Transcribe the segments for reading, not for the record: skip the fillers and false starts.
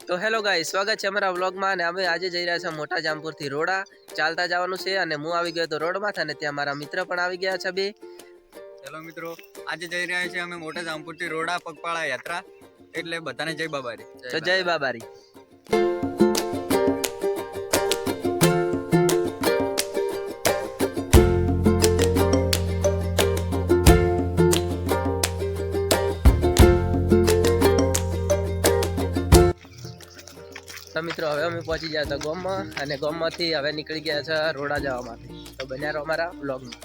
તો hello guys, સ્વાગત છે અમારા વ્લોગમાં અને અમે આજે જઈ રહ્યા છીએ મોટા જામપુરથી રોડા ચાલતા જવાનું છે અને હું આવી ગયો તો રોડમાં અને ત્યાં મારા મિત્ર પણ આવી ગયા છે બે. હેલો મિત્રો, આજે જઈ રહ્યા છીએ અમે મોટા જામપુરથી રોડા પગપાળા યાત્રા, એટલે બધાને જય બાબારી. જય બાબારી. તો મિત્રો હવે અમે પહોંચી ગયા હતા ગામમાં અને ગામમાંથી હવે નીકળી ગયા છે રોડા જવા માટે. તો બન્યા રહો અમારા બ્લોગમાં.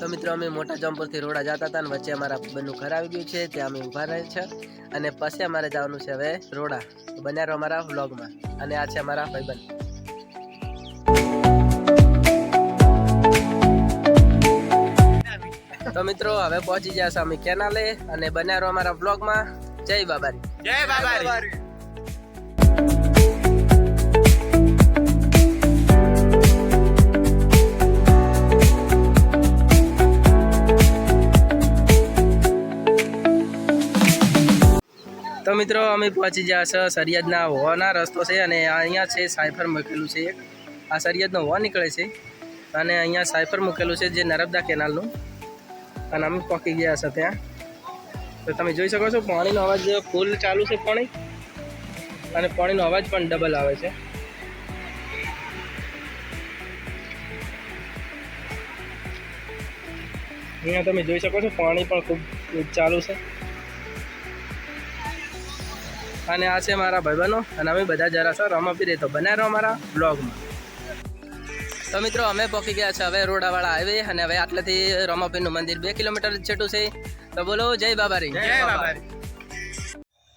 તો મિત્રો અમે મોટા જામપુરથી રોડા જતા હતા અને વચ્ચે અમારા ભાઈબંધનું ઘર આવી ગયું છે, ત્યાં અમે ઊભા રહે છે અને પછી અમારે જવાનું છે હવે રોડા. તો બન્યા રહો અમારા બ્લોગમાં અને આ છે અમારા ભાઈબંધ. તો મિત્રો હવે પહોંચી ગયા છે અમે કેનાલે અને બન્યા રહો અમારા બ્લોગમાં. જય બાબારી. જય બાબારી. તો મિત્રો અમે પહોંચી ગયા છે સરિયદના હોવાના રસ્તો છે અને અહીંયા છે સાયફર મૂકેલું છે એક. આ સરિયદનો હોવા નીકળે છે અને અહીંયા સાયફર મૂકેલું છે જે નર્મદા કેનાલનું, અને અમે પહોંચી ગયા છે ત્યાં. તો તમે જોઈ શકો છો પાણીનો અવાજ ફૂલ ચાલુ છે પાણી, અને પાણીનો અવાજ પણ ડબલ આવે છે. અહીંયા તમે જોઈ શકો છો પાણી પણ ખૂબ ચાલુ છે. અને આ છે મારા ભાઈબંધો અને અમે બધા જરા છો રમાપીરે. તો બનાવી રહો અમારા બ્લોગમાં. તો મિત્રો અમે પહોંચી ગયા છે હવે રોડાવાળા હાઈવે અને હવે આટલેથી રમાપીરનું મંદિર 2 કિલોમીટર છેટું છે. તો બોલો જય બાબારી. જય બાબારી.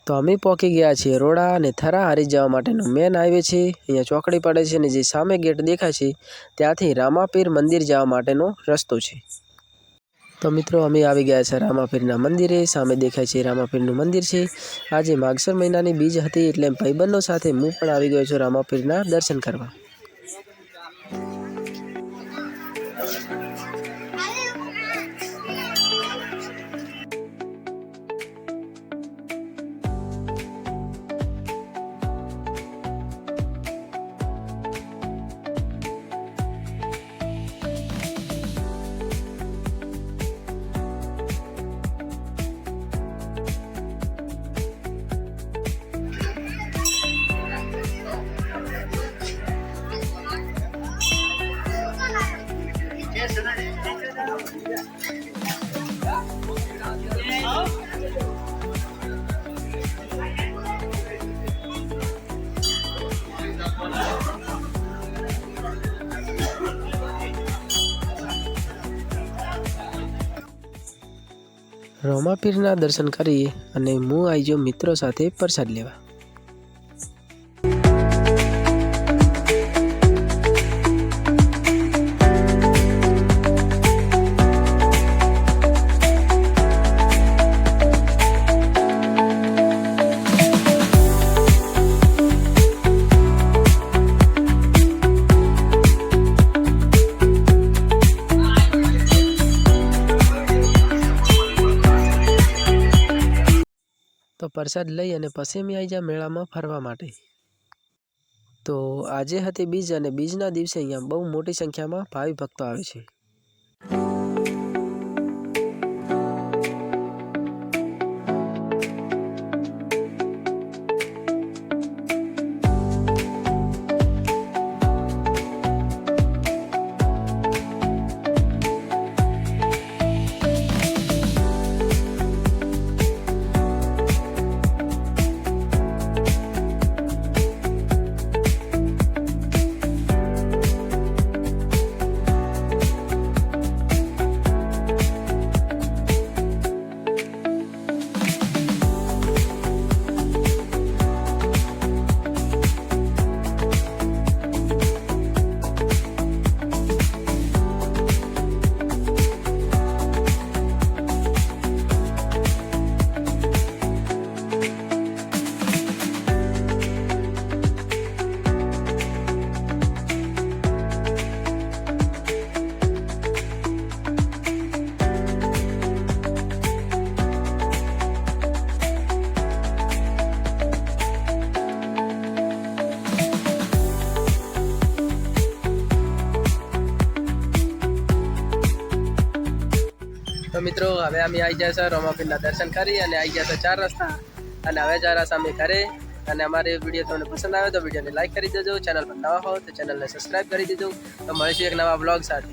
તો અમે પહોંચી ગયા છીએ રોડા અને થરા હારી જવા માટેનો મેન હાઈવે છે. અહીંયા ચોકડી પડે છે અને જે સામે ગેટ દેખાય છે ત્યાંથી રામાપીર મંદિર જવા માટેનો રસ્તો છે. તો મિત્રો અમે આવી ગયા છે રામાપીરના મંદિરે. સામે દેખાય છે રામાપીરનું મંદિર છે. આજે માગસર મહિનાની બીજ હતી એટલે ભાઈબંધો સાથે હું પણ આવી ગયો છું રામાપીરના દર્શન કરવા. રામાપીરના દર્શન કરી અને હું આવી ગયો મિત્રો સાથે પ્રસાદ લેવા. તો પ્રસાદ લઈ અને પછી અમે આવી ગયા મેળામાં ફરવા માટે. તો આજે હતી બીજ અને બીજના દિવસે અહીંયા બહુ મોટી સંખ્યામાં ભાવિ ભક્તો આવે છે. તો મિત્રો હવે અમે આવી ગયા છે રામાપીરના દર્શન કરી અને આવી ગયા છે 4 રસ્તા અને હવે જરા સામે ઘરે અને અમારી વિડીયો તમને પસંદ આવે તો વિડીયોને લાઈક કરી દેજો, ચેનલ પર નવા હો તો ચેનલને સબસ્ક્રાઈબ કરી દેજો. તો મળીશું એક નવા બ્લોગ સાથે.